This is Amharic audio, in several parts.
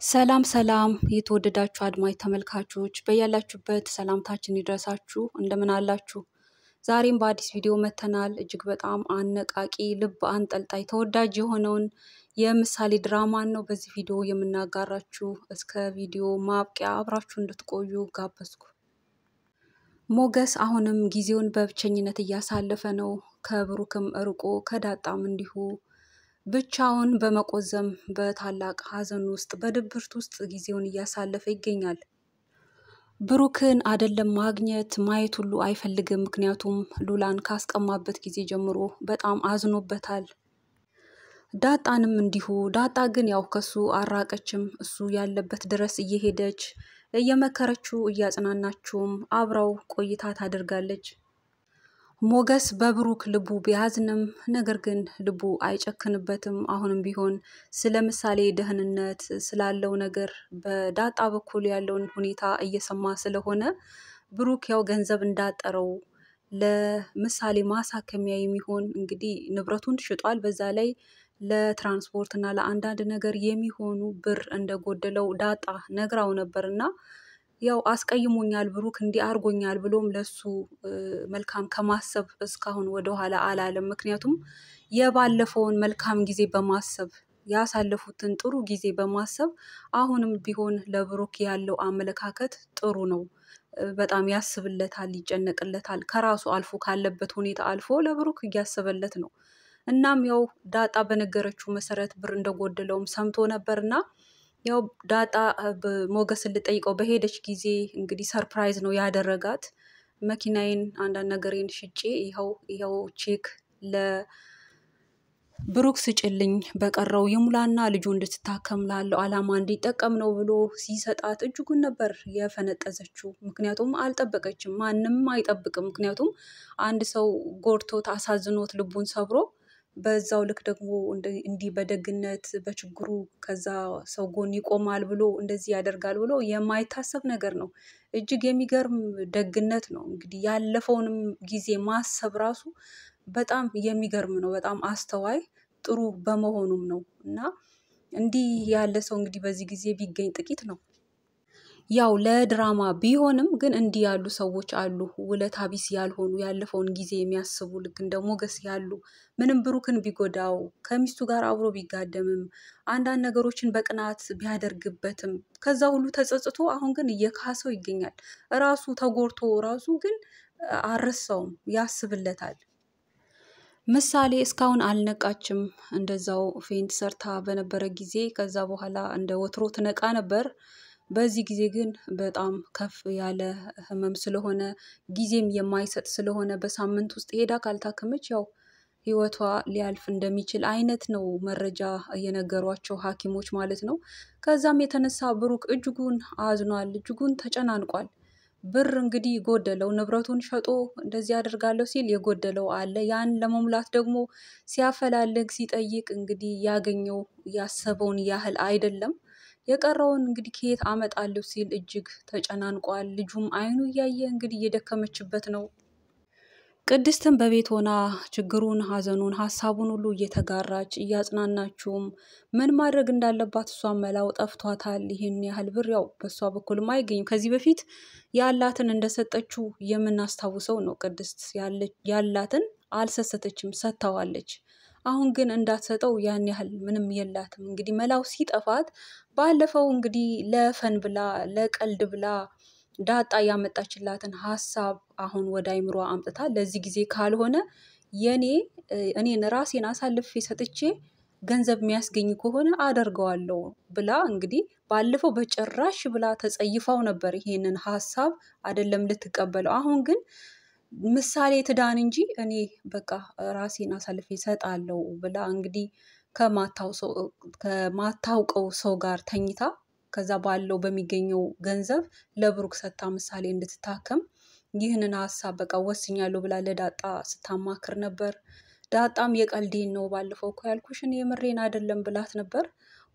ሰላም ሰላም የተወደዳችሁ አድማጭ ተመልካቾች በያላችሁበት ሰላምታችን ይድረሳችሁ እንደምን አላችሁ? ዛሬም በአዲስ ቪዲዮ መተናል። እጅግ በጣም አነቃቂ ልብ አንጠልጣይ ተወዳጅ የሆነውን የምሳሌ ድራማን ነው በዚህ ቪዲዮ የምናጋራችሁ። እስከ ቪዲዮ ማብቂያ አብራችሁ እንድትቆዩ ጋበዝኩ። ሞገስ አሁንም ጊዜውን በብቸኝነት እያሳለፈ ነው። ከብሩክም እርቆ ከዳጣም እንዲሁ ብቻውን በመቆዘም በታላቅ ሐዘን ውስጥ በድብርት ውስጥ ጊዜውን እያሳለፈ ይገኛል። ብሩክን አይደለም ማግኘት ማየት ሁሉ አይፈልግም። ምክንያቱም ሉላን ካስቀማበት ጊዜ ጀምሮ በጣም አዝኖበታል። ዳጣንም እንዲሁ። ዳጣ ግን ያው ከሱ አራቀችም። እሱ ያለበት ድረስ እየሄደች እየመከረችው እያጽናናችውም አብራው ቆይታ ታደርጋለች። ሞገስ በብሩክ ልቡ ቢያዝንም ነገር ግን ልቡ አይጨክንበትም። አሁንም ቢሆን ስለ ምሳሌ ደህንነት ስላለው ነገር በዳጣ በኩል ያለውን ሁኔታ እየሰማ ስለሆነ ብሩክ ያው ገንዘብ እንዳጠረው ለምሳሌ ማሳከሚያ የሚሆን እንግዲህ ንብረቱን ሽጧል። በዛ ላይ ለትራንስፖርት እና ለአንዳንድ ነገር የሚሆኑ ብር እንደጎደለው ዳጣ ነግራው ነበርና ያው አስቀይሞኛል ብሩክ እንዲህ አርጎኛል ብሎም ለሱ መልካም ከማሰብ እስካሁን ወደ ኋላ አላለም። ምክንያቱም የባለፈውን መልካም ጊዜ በማሰብ ያሳለፉትን ጥሩ ጊዜ በማሰብ አሁንም ቢሆን ለብሩክ ያለው አመለካከት ጥሩ ነው። በጣም ያስብለታል፣ ይጨነቅለታል። ከራሱ አልፎ ካለበት ሁኔታ አልፎ ለብሩክ እያሰበለት ነው። እናም ያው ዳጣ በነገረችው መሰረት ብር እንደጎደለውም ሰምቶ ነበርና ያው ዳጣ ሞገስን ልጠይቀው በሄደች ጊዜ እንግዲህ ሰርፕራይዝ ነው ያደረጋት። መኪናዬን አንዳንድ ነገሬን ሽጬ ይኸው ቼክ ለብሩክ ስጭልኝ በቀረው ይሙላና ልጁ እንድትታከም ላለው አላማ እንዲጠቀም ነው ብሎ ሲሰጣት እጅጉን ነበር የፈነጠዘችው። ምክንያቱም አልጠበቀችም፣ ማንም አይጠብቅም። ምክንያቱም አንድ ሰው ጎድቶት አሳዝኖት ልቡን ሰብሮ በዛው ልክ ደግሞ እንዲህ በደግነት በችግሩ ከዛ ሰው ጎን ይቆማል ብሎ እንደዚህ ያደርጋል ብሎ የማይታሰብ ነገር ነው። እጅግ የሚገርም ደግነት ነው። እንግዲህ ያለፈውንም ጊዜ ማሰብ ራሱ በጣም የሚገርም ነው። በጣም አስተዋይ ጥሩ በመሆኑም ነው። እና እንዲህ ያለ ሰው እንግዲህ በዚህ ጊዜ ቢገኝ ጥቂት ነው። ያው ለድራማ ቢሆንም ግን እንዲህ ያሉ ሰዎች አሉ፣ ውለታ ቢስ ያልሆኑ ያለፈውን ጊዜ የሚያስቡ ልክ እንደ ሞገስ ያሉ። ምንም ብሩክን ቢጎዳው ከሚስቱ ጋር አብሮ ቢጋደምም አንዳንድ ነገሮችን በቅናት ቢያደርግበትም ከዛ ሁሉ ተጸጽቶ አሁን ግን እየካሰው ይገኛል። ራሱ ተጎድቶ ራሱ ግን አልረሳውም፣ ያስብለታል። ምሳሌ እስካሁን አልነቃችም። እንደዛው ፌንት ሰርታ በነበረ ጊዜ ከዛ በኋላ እንደ ወትሮ ትነቃ ነበር። በዚህ ጊዜ ግን በጣም ከፍ ያለ ህመም ስለሆነ ጊዜም የማይሰጥ ስለሆነ በሳምንት ውስጥ ሄዳ ካልታከመች ያው ህይወቷ ሊያልፍ እንደሚችል አይነት ነው መረጃ እየነገሯቸው ሐኪሞች ማለት ነው። ከዛም የተነሳ ብሩክ እጅጉን አዝኗል፣ እጅጉን ተጨናንቋል። ብር እንግዲህ ጎደለው፣ ንብረቱን ሸጦ እንደዚህ አደርጋለሁ ሲል የጎደለው አለ። ያን ለመሙላት ደግሞ ሲያፈላልግ ሲጠይቅ እንግዲህ ያገኘው ያሰበውን ያህል አይደለም። የቀረውን እንግዲህ ከየት አመጣለሁ ሲል እጅግ ተጨናንቋል። ልጁም አይኑ እያየ እንግዲህ እየደከመችበት ነው። ቅድስትም በቤት ሆና ችግሩን፣ ሐዘኑን፣ ሀሳቡን ሁሉ እየተጋራች እያጽናናችውም ምን ማድረግ እንዳለባት እሷን መላው ጠፍቷታል። ይህን ያህል ብር ያው በእሷ በኩልም አይገኝም። ከዚህ በፊት ያላትን እንደሰጠችው የምናስታውሰው ነው። ቅድስት ያላትን አልሰሰተችም፣ ሰጥተዋለች። አሁን ግን እንዳትሰጠው ያን ያህል ምንም የላትም። እንግዲህ መላው ሲጠፋት ባለፈው እንግዲህ ለፈን ብላ ለቀልድ ብላ ዳጣ ያመጣችላትን ሀሳብ አሁን ወደ አይምሮ አምጥታ ለዚህ ጊዜ ካልሆነ እኔን ራሴን አሳልፌ ሰጥቼ ገንዘብ የሚያስገኝ ከሆነ አደርገዋለሁ ብላ እንግዲህ ባለፈው በጭራሽ ብላ ተጸይፋው ነበር። ይሄንን ሀሳብ አይደለም ልትቀበለው። አሁን ግን ምሳሌ ትዳን እንጂ እኔ በቃ ራሴን አሳልፌ ሰጣለሁ ብላ እንግዲህ ከማታውቀው ሰው ጋር ተኝታ ከዛ ባለው በሚገኘው ገንዘብ ለብሩክ ሰጥታ ምሳሌ እንድትታከም ይህንን ሀሳብ በቃ ወስኛለሁ ብላ ለዳጣ ስታማክር ነበር። ዳጣም የቀልዴን ነው ባለፈው እኮ ያልኩሽን የምሬን አይደለም ብላት ነበር።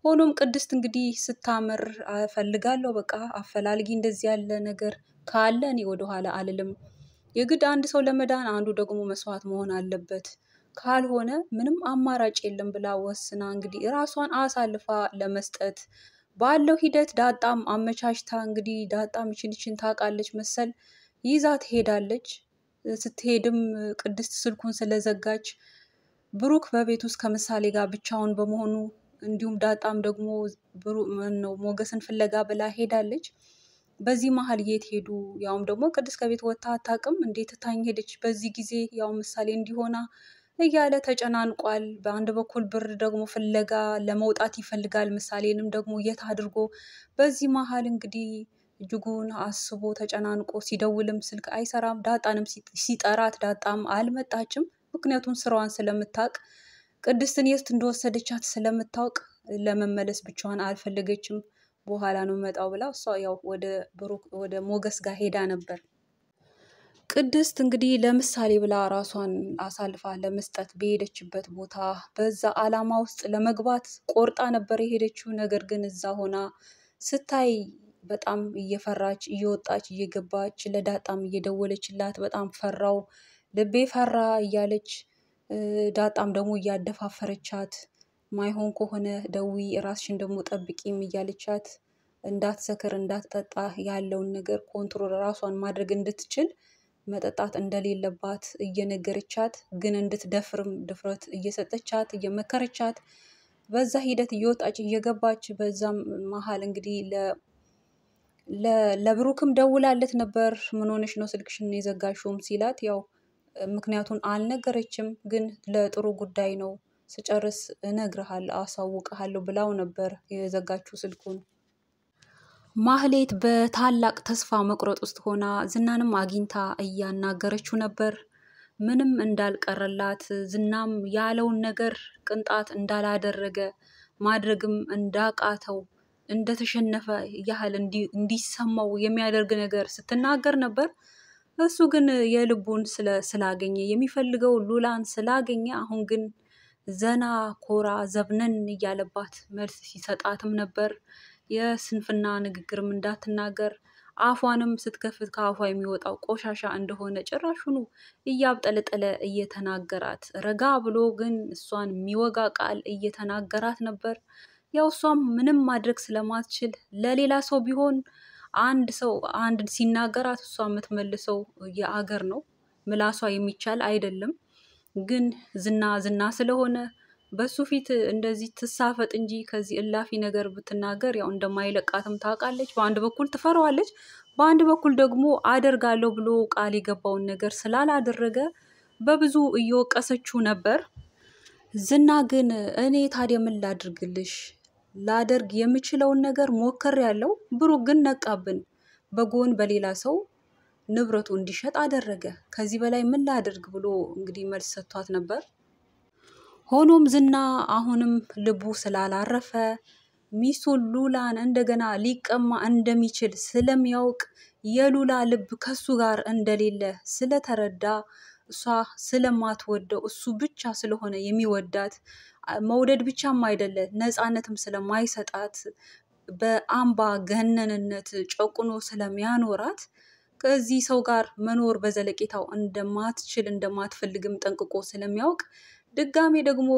ሆኖም ቅድስት እንግዲህ ስታምር እፈልጋለሁ በቃ አፈላልጊ እንደዚህ ያለ ነገር ካለ እኔ ወደኋላ አልልም። የግድ አንድ ሰው ለመዳን አንዱ ደግሞ መስዋዕት መሆን አለበት። ካልሆነ ምንም አማራጭ የለም ብላ ወስና እንግዲህ ራሷን አሳልፋ ለመስጠት ባለው ሂደት ዳጣም አመቻችታ እንግዲህ ዳጣም ይችን ታውቃለች መሰል ይዛ ትሄዳለች። ስትሄድም ቅድስት ስልኩን ስለዘጋች ብሩክ በቤት ውስጥ ከምሳሌ ጋር ብቻውን በመሆኑ እንዲሁም ዳጣም ደግሞ ሞገስን ፍለጋ ብላ ሄዳለች። በዚህ መሀል የት ሄዱ? ያውም ደግሞ ቅድስት ከቤት ወጥታ አታውቅም። እንዴት ትታኝ ሄደች? በዚህ ጊዜ ያው ምሳሌ እንዲሆና እያለ ተጨናንቋል። በአንድ በኩል ብር ደግሞ ፍለጋ ለመውጣት ይፈልጋል። ምሳሌንም ደግሞ የት አድርጎ በዚህ መሀል እንግዲህ እጅጉን አስቦ ተጨናንቆ ሲደውልም ስልክ አይሰራም። ዳጣንም ሲጠራት ዳጣም አልመጣችም። ምክንያቱም ስራዋን ስለምታውቅ ቅድስትን የት እንደወሰደቻት ስለምታውቅ ለመመለስ ብቻዋን አልፈለገችም። በኋላ ነው መጣው ብላ እሷ ያው ወደ ሞገስ ጋር ሄዳ ነበር። ቅድስት እንግዲህ ለምሳሌ ብላ ራሷን አሳልፋ ለመስጠት በሄደችበት ቦታ በዛ አላማ ውስጥ ለመግባት ቆርጣ ነበር የሄደችው። ነገር ግን እዛ ሆና ስታይ በጣም እየፈራች እየወጣች እየገባች ለዳጣም እየደወለችላት በጣም ፈራው ልቤ ፈራ እያለች ዳጣም ደግሞ እያደፋፈረቻት ማይሆን ከሆነ ደዊ ራስሽን ደግሞ ጠብቂም እያለቻት እንዳትሰክር እንዳትጠጣ ያለውን ነገር ኮንትሮል ራሷን ማድረግ እንድትችል መጠጣት እንደሌለባት እየነገረቻት ግን እንድትደፍርም ድፍረት እየሰጠቻት እየመከረቻት በዛ ሂደት እየወጣች እየገባች በዛም መሀል እንግዲህ ለብሩክም ደውላለት ነበር። ምን ሆነሽ ነው ስልክሽን የዘጋሽውም ሲላት ያው ምክንያቱን አልነገረችም። ግን ለጥሩ ጉዳይ ነው ስጨርስ እነግርሃለሁ አሳውቅሃለሁ ብላው ነበር የዘጋችው ስልኩን። ማህሌት በታላቅ ተስፋ መቁረጥ ውስጥ ሆና ዝናንም አግኝታ እያናገረችው ነበር። ምንም እንዳልቀረላት ዝናም ያለውን ነገር ቅንጣት እንዳላደረገ ማድረግም እንዳቃተው እንደተሸነፈ ያህል እንዲሰማው የሚያደርግ ነገር ስትናገር ነበር። እሱ ግን የልቡን ስላገኘ የሚፈልገው ሉላን ስላገኘ አሁን ግን ዘና ኮራ ዘብነን እያለባት መልስ ሲሰጣትም ነበር። የስንፍና ንግግርም እንዳትናገር አፏንም ስትከፍት ከአፏ የሚወጣው ቆሻሻ እንደሆነ ጭራሹኑ እያብጠለጠለ እየተናገራት ረጋ ብሎ ግን እሷን የሚወጋ ቃል እየተናገራት ነበር። ያው እሷም ምንም ማድረግ ስለማትችል ለሌላ ሰው ቢሆን አንድ ሲናገራት እሷ የምትመልሰው የአገር ነው ምላሷ የሚቻል አይደለም። ግን ዝና ስለሆነ በሱ ፊት እንደዚህ ትሳፈጥ እንጂ ከዚህ እላፊ ነገር ብትናገር ያው እንደማይለቃትም ታውቃለች። በአንድ በኩል ትፈራዋለች፣ በአንድ በኩል ደግሞ አደርጋለሁ ብሎ ቃል የገባውን ነገር ስላላደረገ በብዙ እየወቀሰችው ነበር። ዝና ግን እኔ ታዲያ ምን ላድርግልሽ? ላደርግ የምችለውን ነገር ሞክሬያለሁ። ብሩክ ግን ነቃብን። በጎን በሌላ ሰው ንብረቱ እንዲሸጥ አደረገ። ከዚህ በላይ ምን ላድርግ ብሎ እንግዲህ መልስ ሰጥቷት ነበር። ሆኖም ዝና አሁንም ልቡ ስላላረፈ ሚስቱን ሉላን እንደገና ሊቀማ እንደሚችል ስለሚያውቅ የሉላ ልብ ከሱ ጋር እንደሌለ ስለተረዳ እሷ ስለማትወደው እሱ ብቻ ስለሆነ የሚወዳት መውደድ ብቻም አይደለ ነፃነትም ስለማይሰጣት በአምባ ገነንነት ጨቁኖ ስለሚያኖራት ከዚህ ሰው ጋር መኖር በዘለቄታው እንደማትችል እንደማትፈልግም ጠንቅቆ ስለሚያውቅ ድጋሜ ደግሞ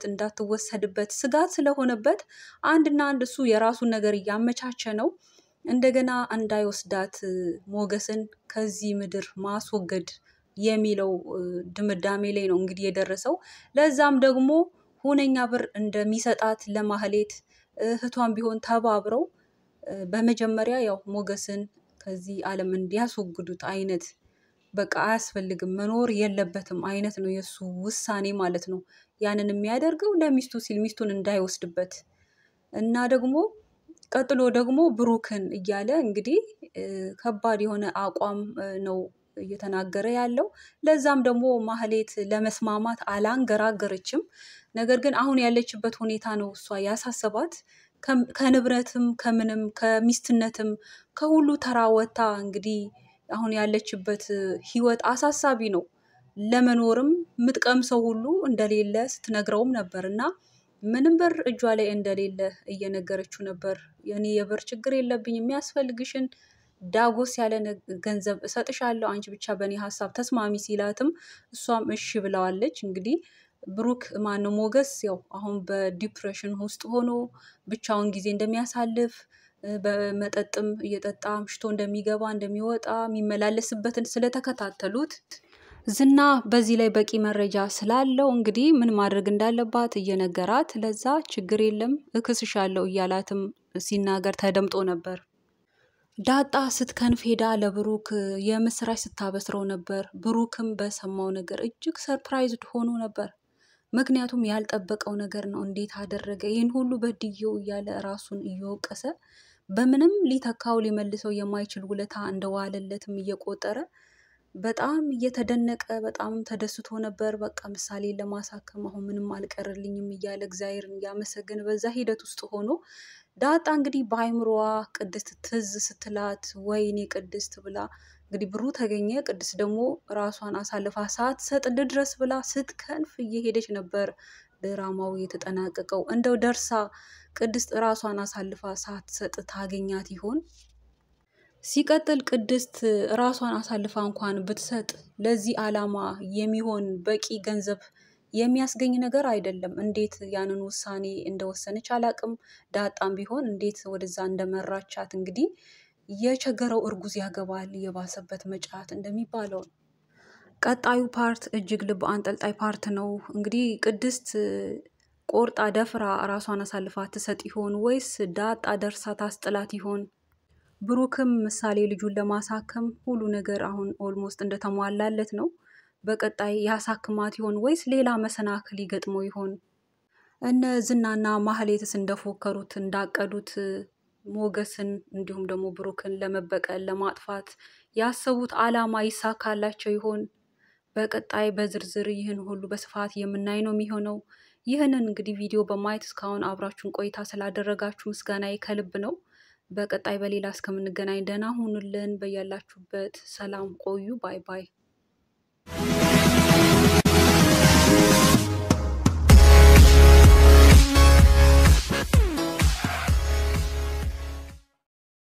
እንዳትወሰድበት ስጋት ስለሆነበት አንድና አንድ እሱ የራሱን ነገር እያመቻቸ ነው። እንደገና እንዳይወስዳት ሞገስን ከዚህ ምድር ማስወገድ የሚለው ድምዳሜ ላይ ነው እንግዲህ የደረሰው። ለዛም ደግሞ ሁነኛ ብር እንደሚሰጣት ለማህሌት እህቷን ቢሆን ተባብረው በመጀመሪያ ያው ሞገስን ከዚህ ዓለም እንዲያስወግዱት አይነት በቃ አያስፈልግም መኖር የለበትም አይነት ነው የሱ ውሳኔ ማለት ነው። ያንን የሚያደርገው ለሚስቱ ሲል ሚስቱን እንዳይወስድበት እና ደግሞ ቀጥሎ ደግሞ ብሩክን እያለ እንግዲህ ከባድ የሆነ አቋም ነው እየተናገረ ያለው። ለዛም ደግሞ ማህሌት ለመስማማት አላንገራገረችም። ነገር ግን አሁን ያለችበት ሁኔታ ነው እሷ ያሳሰባት። ከንብረትም ከምንም ከሚስትነትም ከሁሉ ተራ ወጥታ እንግዲህ አሁን ያለችበት ህይወት አሳሳቢ ነው። ለመኖርም ምጥቀምሰው ሁሉ እንደሌለ ስትነግረውም ነበር እና ምንም ብር እጇ ላይ እንደሌለ እየነገረችው ነበር። የኔ የብር ችግር የለብኝ፣ የሚያስፈልግሽን ዳጎስ ያለ ገንዘብ እሰጥሻለሁ፣ አንቺ ብቻ በእኔ ሀሳብ ተስማሚ ሲላትም እሷም እሺ ብለዋለች። እንግዲህ ብሩክ ማነው ሞገስ ያው አሁን በዲፕሬሽን ውስጥ ሆኖ ብቻውን ጊዜ እንደሚያሳልፍ በመጠጥም እየጠጣ አምሽቶ እንደሚገባ እንደሚወጣ የሚመላለስበትን ስለተከታተሉት ዝና በዚህ ላይ በቂ መረጃ ስላለው እንግዲህ ምን ማድረግ እንዳለባት እየነገራት ለዛ ችግር የለም እክስሻለሁ እያላትም ሲናገር ተደምጦ ነበር። ዳጣ ስትከንፍ ሄዳ ለብሩክ የምስራች ስታበስረው ነበር። ብሩክም በሰማው ነገር እጅግ ሰርፕራይዝድ ሆኖ ነበር። ምክንያቱም ያልጠበቀው ነገር ነው። እንዴት አደረገ ይህን ሁሉ በድየው እያለ ራሱን እየወቀሰ በምንም ሊተካው ሊመልሰው የማይችል ውለታ እንደዋለለትም እየቆጠረ በጣም እየተደነቀ በጣም ተደስቶ ነበር። በቃ ምሳሌ ለማሳከም አሁን ምንም አልቀረልኝም እያለ እግዚአብሔርን እያመሰገነ በዛ ሂደት ውስጥ ሆኖ ዳጣ እንግዲህ በአይምሮዋ ቅድስት ትዝ ስትላት ወይኔ ቅድስት ብላ እንግዲህ ብሩ ተገኘ። ቅድስት ደግሞ ራሷን አሳልፋ ሳትሰጥ ድረስ ብላ ስትከንፍ እየሄደች ነበር ድራማው የተጠናቀቀው። እንደው ደርሳ ቅድስት ራሷን አሳልፋ ሳትሰጥ ታገኛት ይሆን? ሲቀጥል ቅድስት ራሷን አሳልፋ እንኳን ብትሰጥ ለዚህ ዓላማ የሚሆን በቂ ገንዘብ የሚያስገኝ ነገር አይደለም። እንዴት ያንን ውሳኔ እንደወሰነች አላቅም። ዳጣም ቢሆን እንዴት ወደዛ እንደመራቻት እንግዲህ የቸገረው እርጉዝ ያገባል የባሰበት መጫት እንደሚባለው። ቀጣዩ ፓርት እጅግ ልብ አንጠልጣይ ፓርት ነው። እንግዲህ ቅድስት ቆርጣ ደፍራ ራሷን አሳልፋ ትሰጥ ይሆን ወይስ ዳጣ ደርሳ ታስጥላት ይሆን? ብሩክም ምሳሌ ልጁን ለማሳከም ሁሉ ነገር አሁን ኦልሞስት እንደተሟላለት ነው። በቀጣይ ያሳክማት ይሆን ወይስ ሌላ መሰናክል ይገጥመው ይሆን? እነ ዝናና ማህሌትስ እንደፎከሩት እንዳቀዱት ሞገስን እንዲሁም ደግሞ ብሩክን ለመበቀል ለማጥፋት ያሰቡት ዓላማ ይሳካላቸው ይሆን? በቀጣይ በዝርዝር ይህን ሁሉ በስፋት የምናይ ነው የሚሆነው። ይህንን እንግዲህ ቪዲዮ በማየት እስካሁን አብራችሁን ቆይታ ስላደረጋችሁ ምስጋናዬ ከልብ ነው። በቀጣይ በሌላ እስከምንገናኝ ደህና ሁኑልን። በያላችሁበት ሰላም ቆዩ። ባይ ባይ።